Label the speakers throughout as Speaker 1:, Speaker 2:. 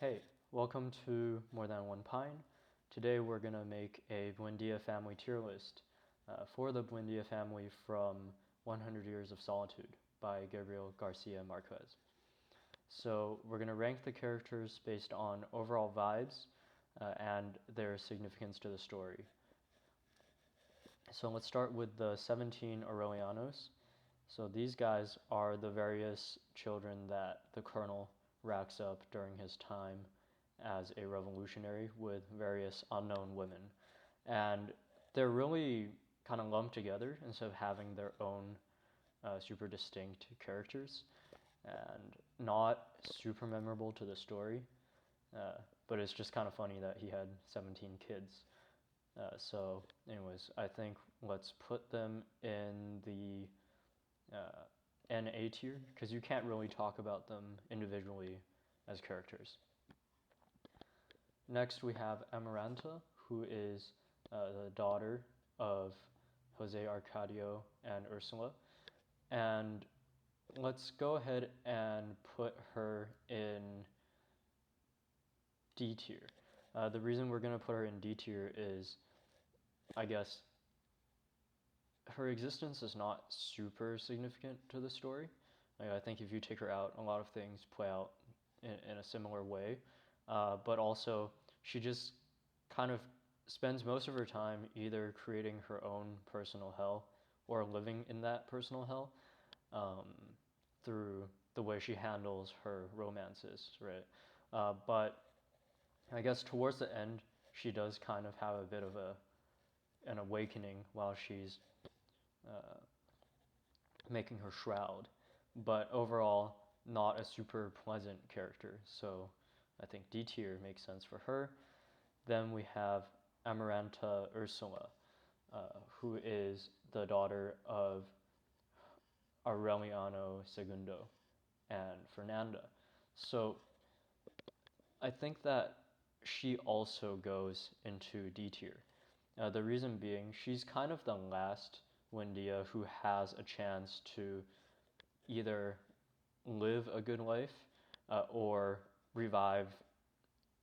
Speaker 1: Hey, welcome to More Than One Pine. Today we're going to make a Buendia family tier list for the Buendia family from 100 Years of Solitude by Gabriel, Garcia, Marquez. So we're going to rank the characters based on overall vibes and their significance to the story. So let's start with the 17 Aurelianos. So these guys are the various children that the colonel racks up during his time as a revolutionary with various unknown women. And they're really kind of lumped together instead of having their own super distinct characters and not super memorable to the story. But it's just kind of funny that he had 17 kids. So anyways, I think let's put them in the NA tier because you can't really talk about them individually as characters. Next we have Amaranta, who is the daughter of Jose Arcadio and Ursula. And let's go ahead and put her in D tier. The reason we're going to put her in D tier is, I guess, her existence is not super significant to the story. Like, I think if you take her out, a lot of things play out in a similar way. But also, she just kind of spends most of her time either creating her own personal hell or living in that personal hell through the way she handles her romances, right? But I guess towards the end, she does kind of have a bit of an awakening while she's making her shroud, but overall not a super pleasant character. So I think D tier makes sense for her. Then we have Amaranta Ursula, who is the daughter of Aureliano II and Fernanda. So I think that she also goes into D tier. The reason being, she's kind of the last Buendia who has a chance to either live a good life or revive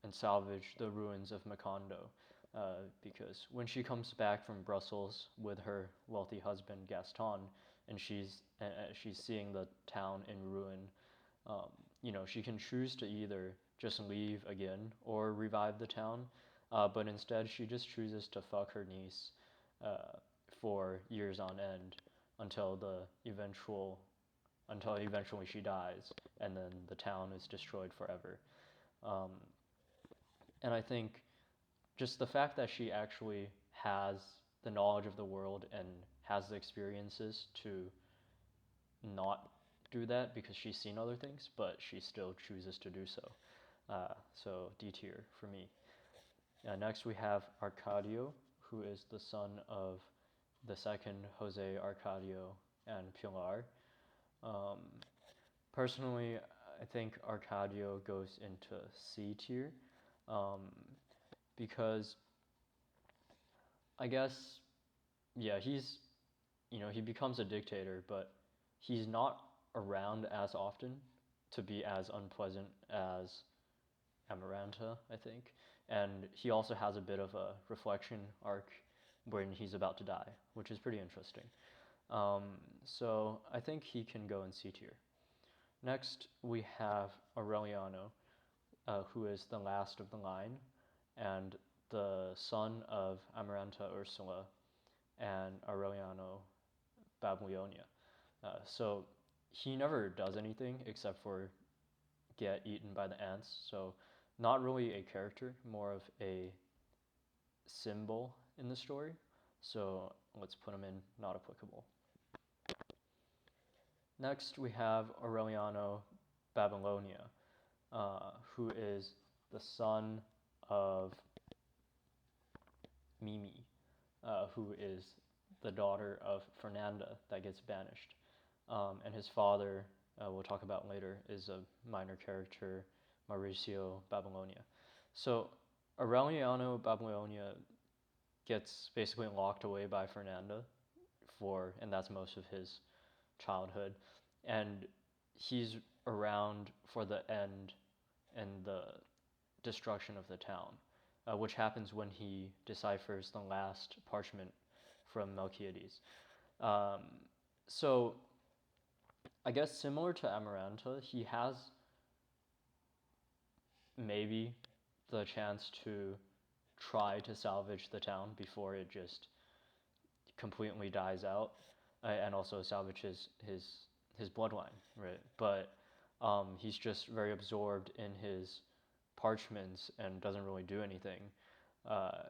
Speaker 1: and salvage the ruins of Macondo. Because when she comes back from Brussels with her wealthy husband Gaston, and she's seeing the town in ruin, she can choose to either just leave again or revive the town, but instead she just chooses to fuck her niece for years on end until eventually she dies, and then the town is destroyed forever. And I think just the fact that she actually has the knowledge of the world and has the experiences to not do that because she's seen other things, but she still chooses to do so. So D tier for me. Next we have Arcadio, who is the son of the second Jose Arcadio and Pilar. Personally, I think Arcadio goes into C tier because I guess, yeah, he becomes a dictator, but he's not around as often to be as unpleasant as Amaranta, I think. And he also has a bit of a reflection arc when he's about to die, which is pretty interesting. So I think he can go in C tier. Next, we have Aureliano, who is the last of the line, and the son of Amaranta Ursula and Aureliano Babulonia. So he never does anything except for get eaten by the ants, so not really a character, more of a symbol in the story. So let's put him in not applicable. Next we have Aureliano Babylonia, who is the son of Mimi, who is the daughter of Fernanda that gets banished. And his father, we'll talk about later, is a minor character, Mauricio Babylonia. So Aureliano Babylonia gets basically locked away by Fernanda and that's most of his childhood. And he's around for the end and the destruction of the town, which happens when he deciphers the last parchment from Melchiades. Um, so I guess similar to Amaranta, he has maybe the chance to try to salvage the town before it just completely dies out, and also salvage his bloodline, right? But he's just very absorbed in his parchments and doesn't really do anything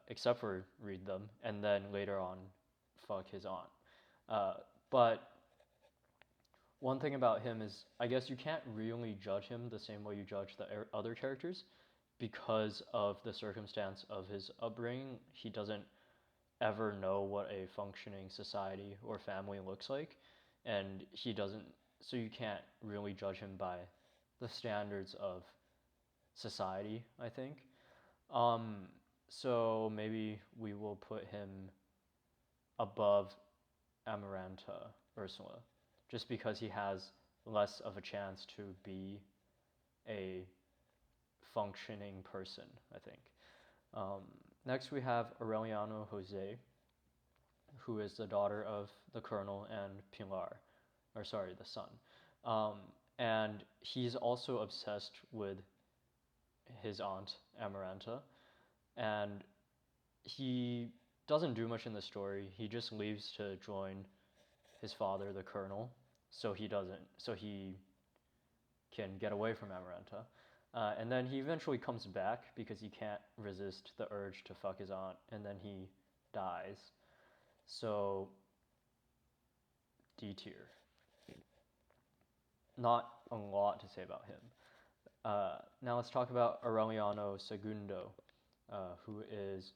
Speaker 1: except for read them, and then later on fuck his aunt. But one thing about him is, I guess you can't really judge him the same way you judge the other characters because of the circumstance of his upbringing. He doesn't ever know what a functioning society or family looks like, and he doesn't, so you can't really judge him by the standards of society, I think. So maybe we will put him above Amaranta Ursula, just because he has less of a chance to be a functioning person, I think. Next we have Aureliano Jose, who is the daughter of the colonel and Pilar, or sorry, the son. And he's also obsessed with his aunt, Amaranta, and he doesn't do much in the story. He just leaves to join his father, the colonel, so he can get away from Amaranta. And then he eventually comes back because he can't resist the urge to fuck his aunt, and then he dies. So, D tier. Not a lot to say about him. Now let's talk about Aureliano Segundo, who is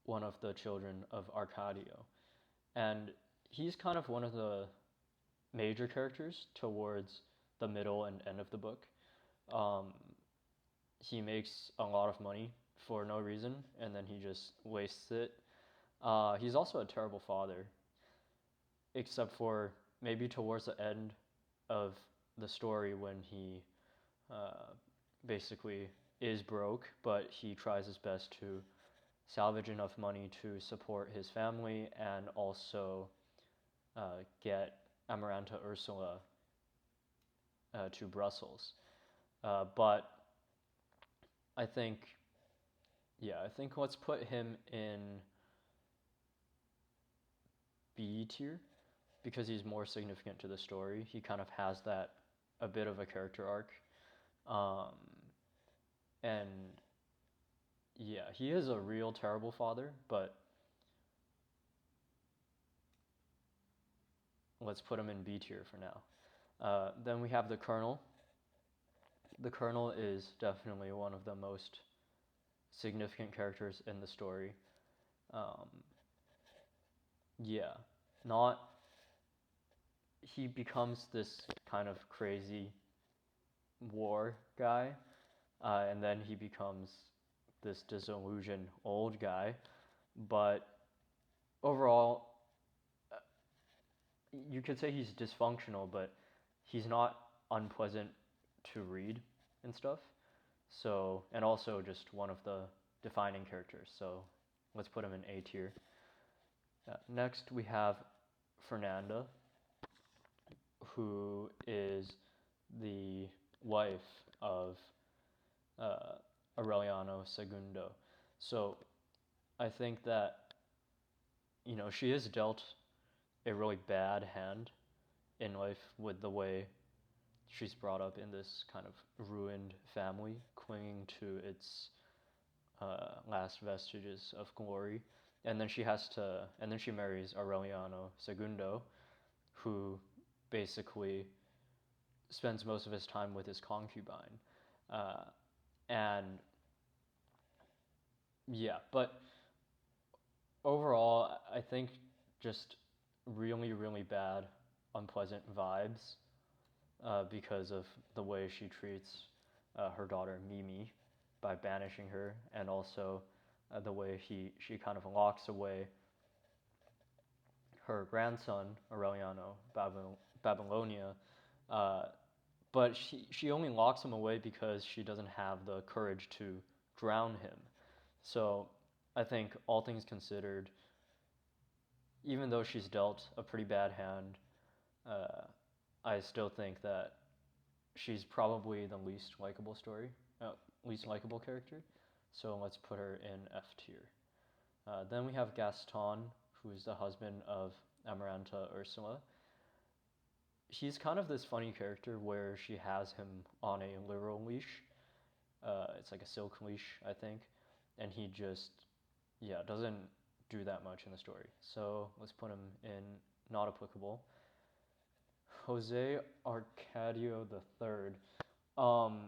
Speaker 1: one of the children of Arcadio. And he's kind of one of the major characters towards the middle and end of the book. He makes a lot of money for no reason, and then he just wastes it. He's also a terrible father, except for maybe towards the end of the story when he basically is broke, but he tries his best to salvage enough money to support his family and also get Amaranta Ursula to Brussels. But I think let's put him in B tier because he's more significant to the story. He kind of has a bit of a character arc. And yeah, he is a real terrible father, but let's put him in B tier for now. Then we have the Colonel. The Colonel is definitely one of the most significant characters in the story. He becomes this kind of crazy war guy, and then he becomes this disillusioned old guy. But overall, you could say he's dysfunctional, but he's not unpleasant to read and stuff. So, and also just one of the defining characters. So let's put him in A tier. Next we have Fernanda, who is the wife of Aureliano Segundo. So I think that, she is dealt a really bad hand in life with the way she's brought up in this kind of ruined family, clinging to its last vestiges of glory. And then she marries Aureliano Segundo, who basically spends most of his time with his concubine. But overall, I think just really, really bad, unpleasant vibes because of the way she treats her daughter Mimi by banishing her, and also the way she kind of locks away her grandson, Aureliano Babylonia, but she only locks him away because she doesn't have the courage to drown him. So I think all things considered, even though she's dealt a pretty bad hand, uh, I still think that she's probably the least likable least likable character. So let's put her in F tier. Then we have Gaston, who's the husband of Amaranta Ursula. He's kind of this funny character where she has him on a literal leash. It's like a silk leash, I think, and he just, yeah, doesn't do that much in the story. So let's put him in not applicable. Jose Arcadio III. Um,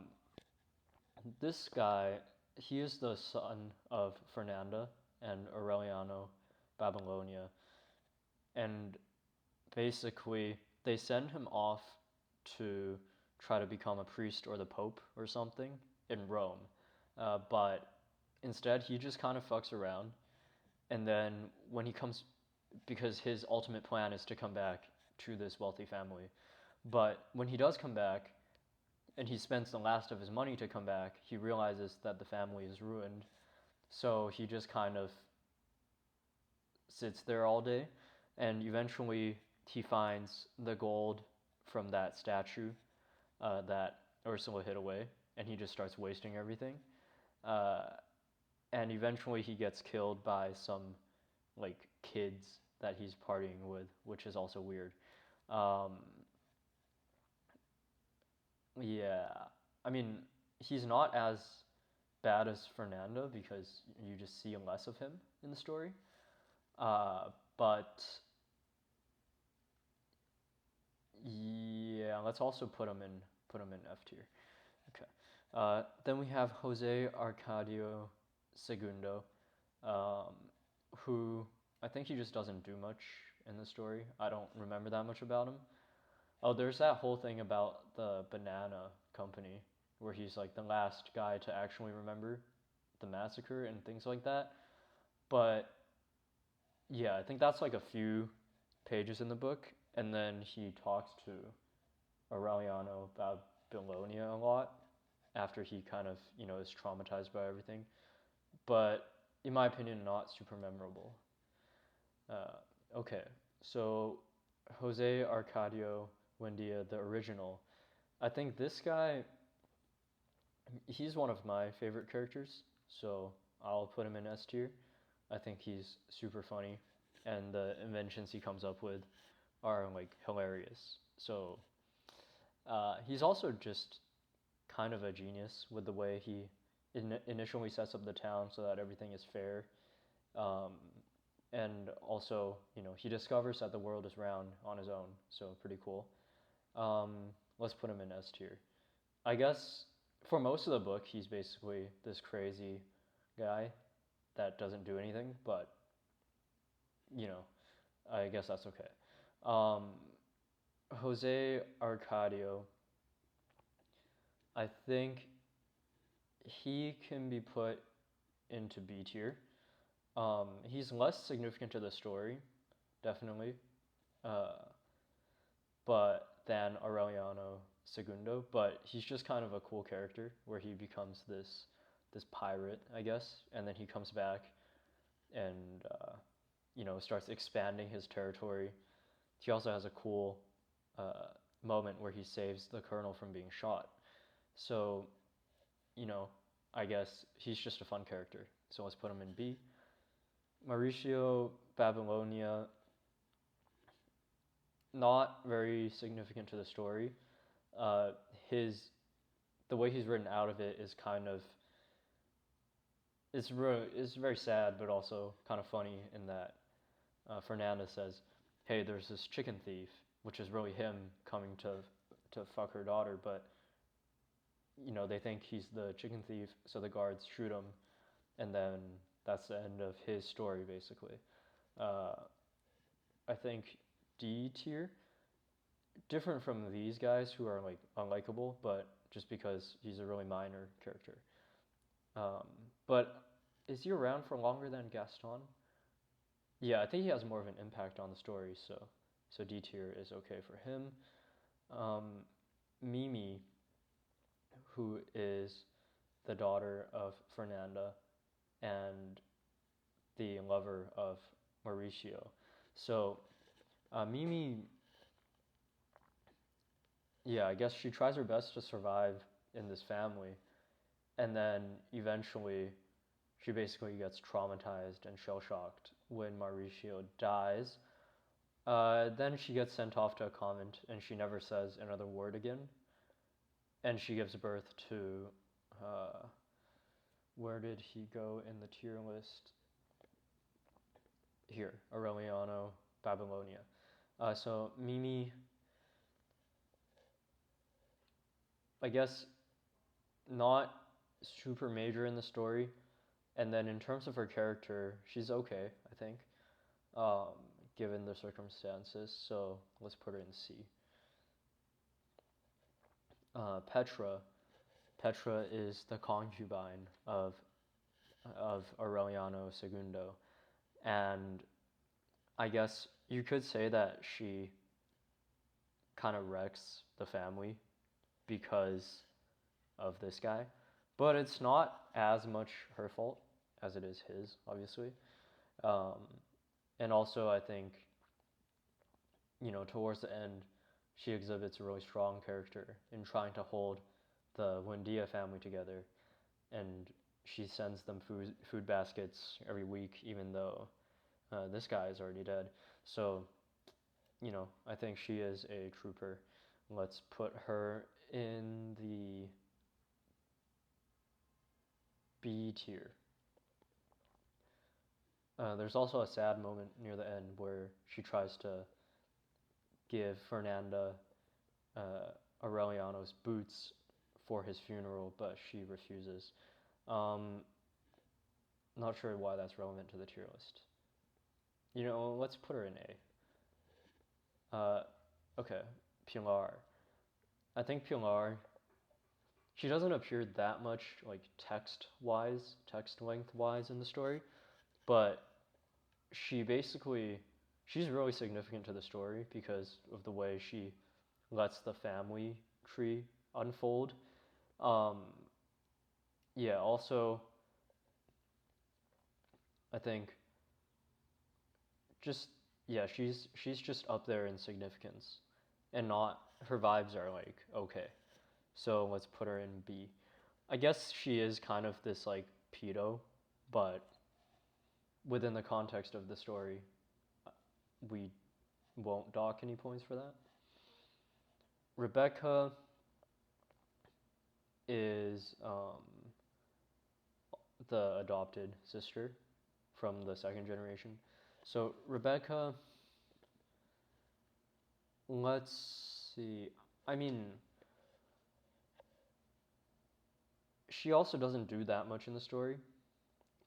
Speaker 1: this guy, he is the son of Fernanda and Aureliano Babylonia, and basically they send him off to try to become a priest or the pope or something in Rome, but instead he just kind of fucks around, and then when he comes, because his ultimate plan is to come back to this wealthy family, but when he does come back and he spends the last of his money to come back, he realizes that the family is ruined, so he just kind of sits there all day, and eventually he finds the gold from that statue that Ursula hid away, and he just starts wasting everything. Uh, and eventually he gets killed by some like kids that he's partying with, which is also weird. Um, yeah, I mean, he's not as bad as Fernando because you just see less of him in the story. But yeah, let's also put him in F tier. Okay. Then we have Jose Arcadio Segundo, um, who I think he just doesn't do much in the story. I don't remember that much about him. Oh, there's that whole thing about the banana company where he's like the last guy to actually remember the massacre and things like that. But yeah, I think that's like a few pages in the book, and then he talks to Aureliano Babylonia a lot after he kind of, is traumatized by everything. But in my opinion, not super memorable. Okay, so Jose Arcadio Buendia, the original. I think this guy, he's one of my favorite characters, so I'll put him in S tier. I think he's super funny, and the inventions he comes up with are like hilarious. So he's also just kind of a genius with the way he initially sets up the town so that everything is fair. Um, and also, he discovers that the world is round on his own, so pretty cool. Um, let's put him in S tier. I guess for most of the book, he's basically this crazy guy that doesn't do anything, but, I guess that's okay. Um, Jose Arcadio, I think he can be put into B tier. He's less significant to the story, definitely, uh, but than Aureliano Segundo. But he's just kind of a cool character where he becomes this pirate, I guess, and then he comes back and starts expanding his territory. He also has a cool moment where he saves the colonel from being shot. So, I guess he's just a fun character. So let's put him in B. Mauricio Babylonia, not very significant to the story. Uh, the way he's written out of it is kind of, it's very sad, but also kind of funny in that Fernanda says, "Hey, there's this chicken thief," which is really him coming to fuck her daughter, but they think he's the chicken thief, so the guards shoot him, and then that's the end of his story, basically. I think D tier, different from these guys who are like unlikable, but just because he's a really minor character. But is he around for longer than Gaston? Yeah, I think he has more of an impact on the story, so D tier is okay for him. Mimi, who is the daughter of Fernanda and the lover of Mauricio. So Mimi, yeah, I guess she tries her best to survive in this family, and then eventually she basically gets traumatized and shell shocked when Mauricio dies. Then she gets sent off to a convent, and she never says another word again. And she gives birth to, uh, where did he go in the tier list? Here, Aureliano, Babylonia. So Mimi, I guess, not super major in the story. And then in terms of her character, she's okay, I think, um, given the circumstances. So let's put her in C. Petra. Petra is the concubine of Aureliano Segundo, and I guess you could say that she kind of wrecks the family because of this guy, but it's not as much her fault as it is his, obviously. Um, and also, I think, towards the end, she exhibits a really strong character in trying to hold the Buendia family together, and she sends them food baskets every week, even though this guy is already dead. So, I think she is a trooper. Let's put her in the B tier. There's also a sad moment near the end where she tries to give Fernanda Aureliano's boots for his funeral, but she refuses. Not sure why that's relevant to the tier list. Let's put her in A. Okay, Pilar. I think Pilar, she doesn't appear that much like text length-wise in the story, but she's really significant to the story because of the way she lets the family tree unfold. Yeah, also, I think she's just up there in significance, and not her vibes are like okay. So let's put her in B. I guess she is kind of this like pedo, but within the context of the story, we won't dock any points for that. Rebecca is the adopted sister from the second generation. So Rebecca, let's see. I mean, she also doesn't do that much in the story,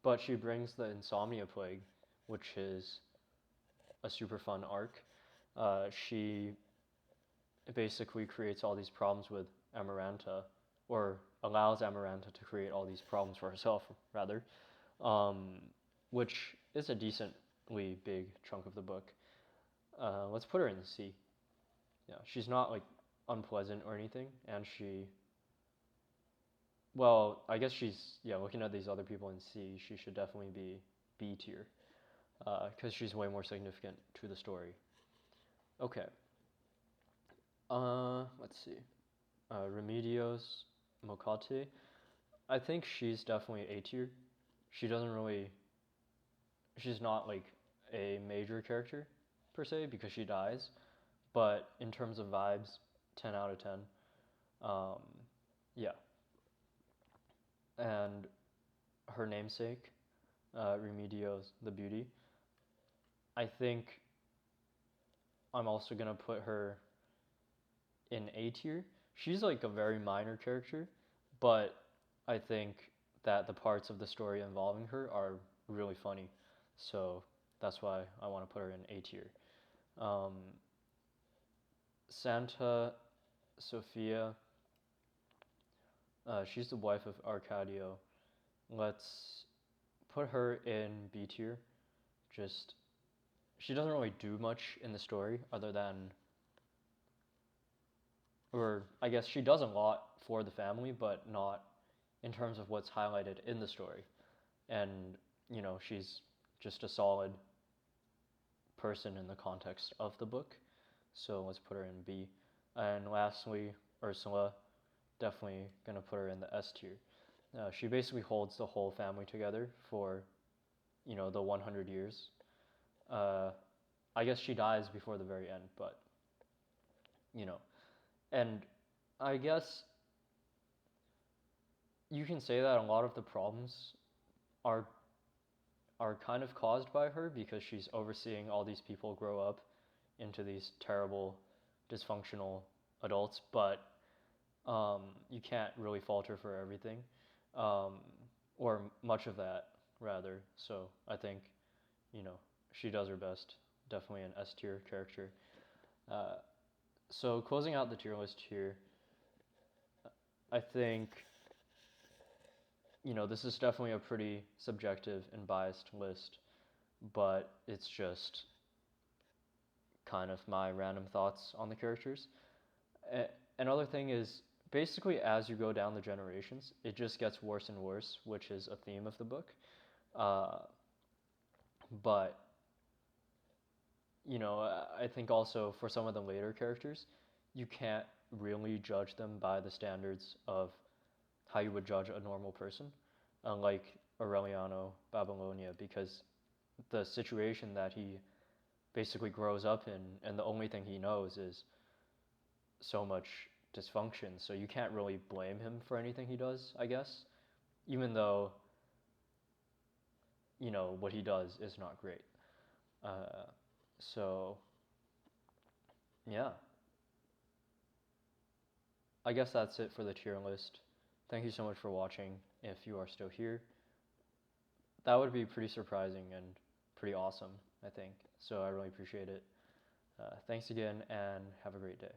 Speaker 1: but she brings the insomnia plague, which is a super fun arc. She basically creates all these problems with Amaranta, or allows Amaranta to create all these problems for herself, rather, which is a decently big chunk of the book. Let's put her in C. Yeah, she's not like unpleasant or anything, and well, I guess looking at these other people in C, she should definitely be B tier, because she's way more significant to the story. Okay. Let's see. Remedios Mokate. I think she's definitely A tier. She's not like a major character per se because she dies, but in terms of vibes, 10 out of 10. Yeah. And her namesake, Remedios the Beauty. I think I'm also gonna put her in A tier. She's like a very minor character, but I think that the parts of the story involving her are really funny. So that's why I want to put her in A tier. Santa Sofia, she's the wife of Arcadio. Let's put her in B tier. She doesn't really do much in the story other than or I guess she does a lot for the family, but not in terms of what's highlighted in the story. And, she's just a solid person in the context of the book. So let's put her in B. And lastly, Ursula, definitely gonna put her in the S tier. She basically holds the whole family together for, the 100 years. I guess she dies before the very end, but, you know. And I guess you can say that a lot of the problems are kind of caused by her because she's overseeing all these people grow up into these terrible, dysfunctional adults, but you can't really fault her for everything, um, or much of that, rather. So I think, you know, she does her best. Definitely an S tier character. Uh, so closing out the tier list here, I think, this is definitely a pretty subjective and biased list, but it's just kind of my random thoughts on the characters. Another thing is, basically, as you go down the generations, it just gets worse and worse, which is a theme of the book. Uh, but, I think also for some of the later characters, you can't really judge them by the standards of how you would judge a normal person, unlike Aureliano Babylonia, because the situation that he basically grows up in, and the only thing he knows is so much dysfunction. So you can't really blame him for anything he does, I guess, even though, what he does is not great. So, yeah. I guess that's it for the tier list. Thank you so much for watching, if you are still here. That would be pretty surprising and pretty awesome, I think. So I really appreciate it. Thanks again, and have a great day.